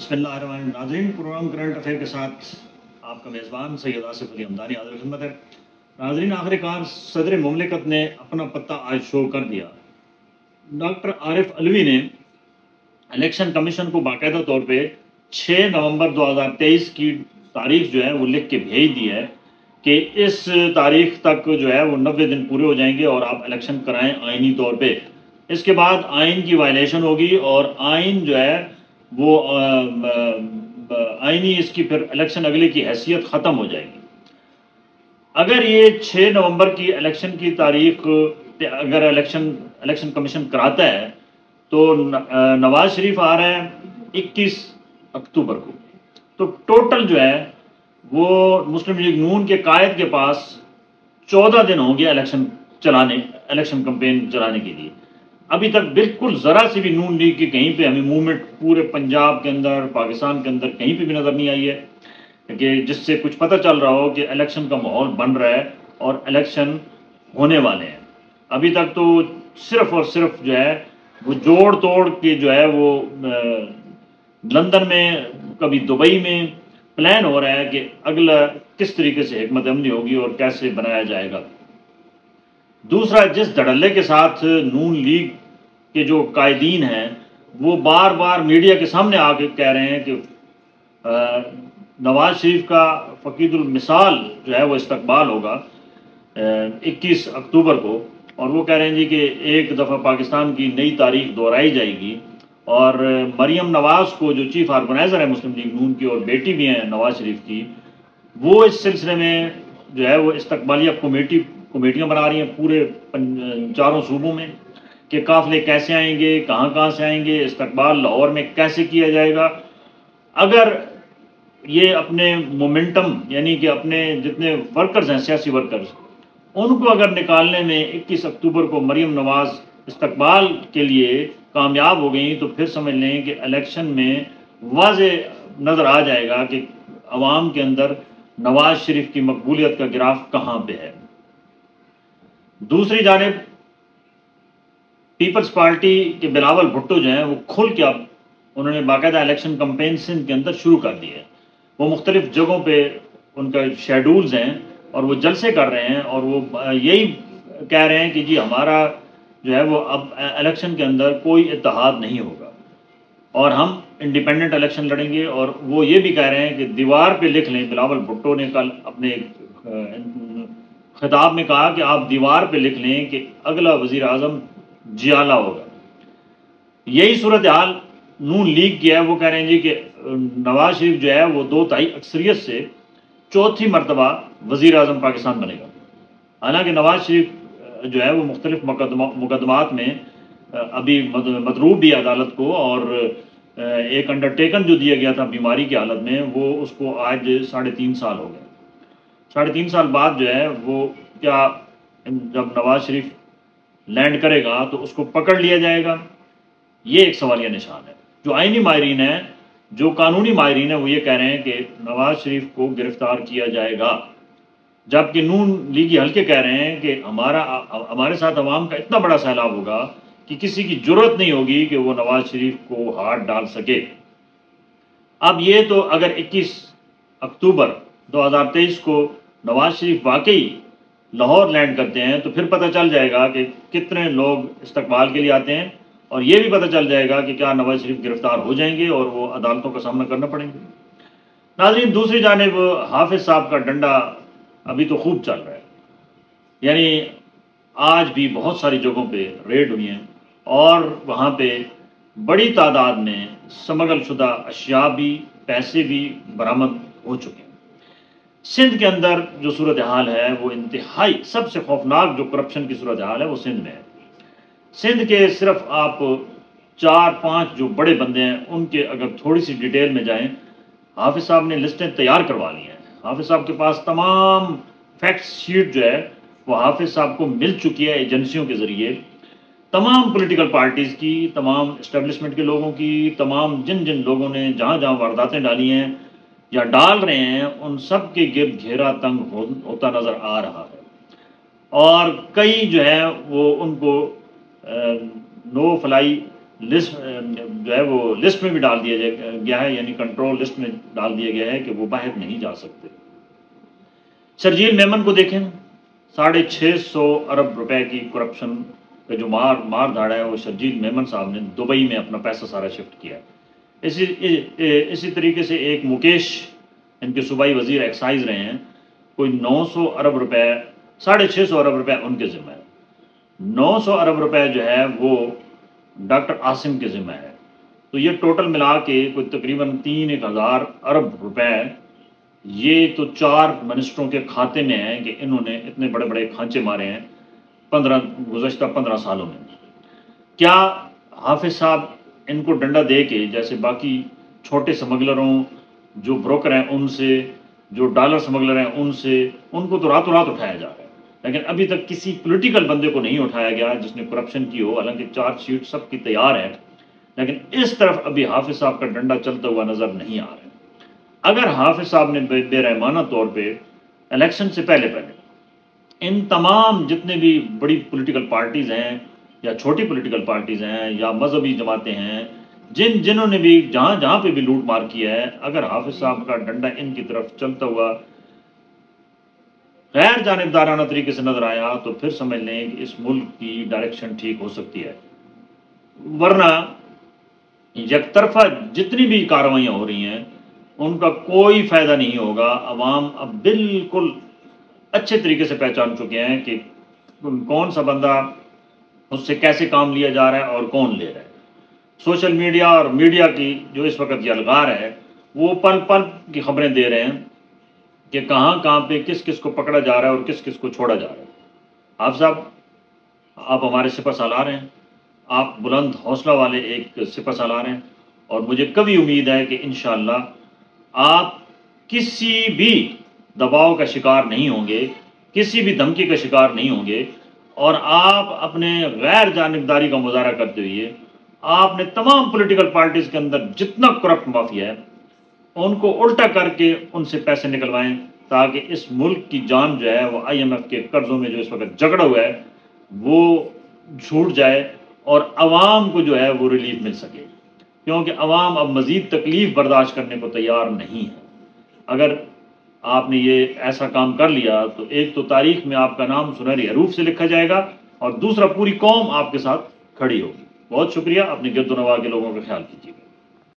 बिस्मिल्लाहिर्रहमानिर्रहीम। नाज़रीन, programme current affair के साथ आपका मेज़बान सैयद आसिफ अली हमदानी हाज़िर खिदमत है। नाज़रीन, आखिरकार सदर मुमलिकत ने अपना पत्ता आज शो कर दिया। डॉक्टर आरिफ अलवी ने इलेक्शन कमीशन को बाकायदा तौर पे 6 नवंबर 2023 की तारीख जो है वो लिख के भेज दी है कि इस तारीख तक जो है वो 90 दिन पूरे हो जाएंगे और आप इलेक्शन कराएं आइनी तौर पे। इसके बाद आइन की वायलेशन होगी और आइन जो है वो आइनी इसकी फिर इलेक्शन अगले की हैसियत ख़त्म हो जाएगी। अगर ये 6 नवंबर की इलेक्शन की तारीख अगर इलेक्शन कमीशन कराता है तो नवाज शरीफ आ रहा है 21 अक्टूबर को, तो टोटल जो है वो मुस्लिम लीग नून के कायद के पास 14 दिन होंगे इलेक्शन कैंपेन चलाने के लिए। अभी तक बिल्कुल ज़रा सी भी नून लीग की कहीं पे हमें मूवमेंट पूरे पंजाब के अंदर, पाकिस्तान के अंदर कहीं पे भी नज़र नहीं आई है कि जिससे कुछ पता चल रहा हो कि इलेक्शन का माहौल बन रहा है और इलेक्शन होने वाले हैं। अभी तक तो सिर्फ और सिर्फ जो है वो जोड़ तोड़ के जो है वो लंदन में, कभी दुबई में प्लान हो रहा है कि अगला किस तरीके से हिकमत अमली होगी और कैसे बनाया जाएगा। दूसरा, जिस धड़ल्ले के साथ नून लीग के जो कायदीन हैं वो बार बार मीडिया के सामने आके कह रहे हैं कि नवाज शरीफ का फ़कीदुल मिसाल जो है वो इस्तकबाल होगा 21 अक्टूबर को, और वो कह रहे हैं जी कि एक दफ़ा पाकिस्तान की नई तारीख दोहराई जाएगी और मरियम नवाज़ को जो चीफ ऑर्गेनाइज़र है मुस्लिम लीग नून की और बेटी भी हैं नवाज शरीफ की, वो इस सिलसिले में जो है वो इस्तकबालिया कमेटियाँ बना रही हैं पूरे चारों सूबों में कि काफ़िले कैसे आएंगे, कहाँ कहाँ से आएंगे, इस्तकबाल लाहौर में कैसे किया जाएगा। अगर ये अपने मोमेंटम यानी कि अपने जितने वर्कर्स हैं, सियासी वर्कर्स, उनको अगर निकालने में 21 अक्टूबर को मरियम नवाज़ इस्तकबाल के लिए कामयाब हो गई तो फिर समझ लें कि इलेक्शन में वाज़े नज़र आ जाएगा कि अवाम के अंदर नवाज शरीफ की मकबूलियत का ग्राफ कहाँ पे है। दूसरी जानिब पीपल्स पार्टी के बिलावल भुट्टो जो हैं वो खुल के अब उन्होंने बाकायदा इलेक्शन कैंपेन सिंध के अंदर शुरू कर दी है। वो मुख्तलिफ जगहों पे उनका शेड्यूल्स हैं और वो जलसे कर रहे हैं और वो यही कह रहे हैं कि जी हमारा जो है वो अब इलेक्शन के अंदर कोई इत्तेहाद नहीं होगा और हम इंडिपेंडेंट इलेक्शन लड़ेंगे। और वो ये भी कह रहे हैं कि दीवार पे लिख लें, बिलावल भुट्टो ने कल अपने खिताब में कहा कि आप दीवार पे लिख लें कि अगला वज़ीर आज़म जियाला होगा। यही सूरत हाल नून लीग की है। वो कह रहे हैं जी कि नवाज शरीफ जो है वो 2/3 अक्सरियत से चौथी मरतबा वज़ीर आज़म पाकिस्तान बनेगा। हालांकि नवाज शरीफ जो है वो मुख्तलिफ मुकदमात में अभी मदरूब भी अदालत को, और एक अंडरटेकन जो दिया गया था बीमारी की हालत में वो उसको आज 3.5 साल हो गए। 3.5 साल बाद जो है वो क्या जब नवाज शरीफ लैंड करेगा तो उसको पकड़ लिया जाएगा, ये एक सवालिया निशान है। जो आइनी माहिरीन है, जो कानूनी माहिरीन है, वो ये कह रहे हैं कि नवाज शरीफ को गिरफ्तार किया जाएगा, जबकि नून लीगी हल्के कह रहे हैं कि हमारे साथ अवाम का इतना बड़ा सैलाब होगा कि किसी की जरूरत नहीं होगी कि वो नवाज शरीफ को हाथ डाल सके। अब ये तो अगर 21 अक्टूबर 2023 को नवाज शरीफ वाकई लाहौर लैंड करते हैं तो फिर पता चल जाएगा कि कितने लोग इस्तकबाल के लिए आते हैं, और ये भी पता चल जाएगा कि क्या नवाज शरीफ गिरफ्तार हो जाएंगे और वो अदालतों का सामना करना पड़ेंगे। नाज़रीन, दूसरी जानिब हाफिज साहब का डंडा अभी तो खूब चल रहा है, यानी आज भी बहुत सारी जगहों पे रेड हुई हैं और वहाँ पे बड़ी तादाद में स्मगल शुदा अशिया भी, पैसे भी बरामद हो चुके हैं। सिंध के अंदर जो सूरत हाल है वो इंतहाई सबसे खौफनाक जो करप्शन की सूरत हाल है वो सिंध में है। सिंध के सिर्फ आप 4-5 जो बड़े बंदे हैं उनके अगर थोड़ी सी डिटेल में जाएं, हाफिज साहब ने लिस्टें तैयार करवा ली हैं। हाफिज साहब के पास तमाम फैक्ट शीट जो है वो हाफिज साहब को मिल चुकी है एजेंसियों के ज़रिए, तमाम पॉलिटिकल पार्टीज़ की, तमाम इस्टेब्लिशमेंट के लोगों की, तमाम जिन जिन लोगों ने जहाँ जहाँ वारदातें डाली हैं या डाल रहे हैं, उन सब के गिर्द घेरा तंग होता नज़र आ रहा है। और कई जो है वो उनको नो फ्लाई لسٹ جو ہے وہ لسٹ میں بھی ڈال دیا گیا ہے، یعنی کنٹرول لسٹ میں ڈال دیا گیا ہے کہ وہ باہر نہیں جا سکتے۔ شرجیل میمن کو دیکھیں، 650 ارب روپے کی کرپشن کا جو مار دھاڑا ہے وہ شرجیل میمن صاحب نے دبئی میں اپنا پیسہ سارا شفٹ کیا ہے۔ اسی طریقے سے ایک مکیش، ان کے صوبائی وزیر ایکسائز رہے ہیں، کوئی 900 ارب روپے، 650 ارب روپے ان کے ذمہ ہے، 900 ارب روپے جو ہے وہ ڈاکٹر عاصم کے ذمہ ہے۔ تو یہ ٹوٹل ملا کے کوئی تقریباً 3,000 ارب روپے یہ تو 4 منسٹروں کے کھاتے میں ہیں کہ انہوں نے اتنے بڑے بڑے کھانچے مارے ہیں گزشتہ 15 سالوں میں۔ کیا حافظ صاحب ان کو ڈنڈا دے کے، جیسے باقی چھوٹے سمگلروں، جو بروکر ہیں ان سے، جو ڈالر سمگلر ہیں ان سے، ان کو تو راتوں رات اٹھایا جا رہا ہے، لیکن ابھی تک کسی پولیٹیکل بندے کو نہیں اٹھایا گیا جس نے کرپشن کی ہو، حالانکہ چارج شیٹ سب کی تیار ہے، لیکن اس طرف ابھی حافظ صاحب کا ڈنڈا چلتا ہوا نظر نہیں آ رہا ہے۔ اگر حافظ صاحب نے بے رحمانہ طور پہ الیکشن سے پہلے ان تمام جتنے بھی بڑی پولیٹیکل پارٹیز ہیں یا چھوٹی پولیٹیکل پارٹیز ہیں یا مذہبی جماعتیں ہیں، جنہوں نے بھی جہاں پہ بھی لوٹ مار کیا ہے، اگر حافظ صاحب کا ڈنڈا ان کی طرف چلتا ہوا غیر جانبدارانہ طریقے سے نظر آیا تو پھر سمجھ لیں کہ اس ملک کی ڈائریکشن ٹھیک ہو سکتی ہے، ورنہ یک طرفہ جتنی بھی کارروائیاں ہو رہی ہیں ان کا کوئی فائدہ نہیں ہوگا۔ عوام اب بالکل اچھے طریقے سے پہچان چکے ہیں کہ کون سا بندہ اس سے کیسے کام لیا جا رہا ہے اور کون لے رہا ہے۔ سوشل میڈیا اور میڈیا کی جو اس وقت یلغار ہے وہ پل پل کی خبریں دے رہے ہیں کہ کہاں پہ کس کس کو پکڑا جا رہا ہے اور کس کس کو چھوڑا جا رہا ہے۔ آپ صاحب، آپ ہمارے سپہ سالار ہیں، آپ بلند حوصلہ والے ایک سپہ سالار ہیں، اور مجھے کبھی امید ہے کہ انشاءاللہ آپ کسی بھی دباؤ کا شکار نہیں ہوں گے، کسی بھی دھمکی کا شکار نہیں ہوں گے، اور آپ اپنے غیر جانبداری کا مظاہرہ کرتے ہوئے آپ نے تمام پولیٹیکل پارٹیز کے اندر جتنا کرپٹ مافیا ہے ان کو الٹا کر کے ان سے پیسے نکلوائیں، تاکہ اس ملک کی جان جو ہے وہ IMF کے قرضوں میں جو اس وقت جھگڑا ہوا ہے وہ چھوٹ جائے اور عوام کو جو ہے وہ ریلیف مل سکے، کیونکہ عوام اب مزید تکلیف برداشت کرنے کو تیار نہیں ہے۔ اگر آپ نے یہ ایسا کام کر لیا تو ایک تو تاریخ میں آپ کا نام سنہری حروف سے لکھا جائے گا، اور دوسرا پوری قوم آپ کے ساتھ کھڑی ہوگی۔ بہت شکریہ، اپنے گرد و نواح کے لوگوں کا خیال کیجیے گا۔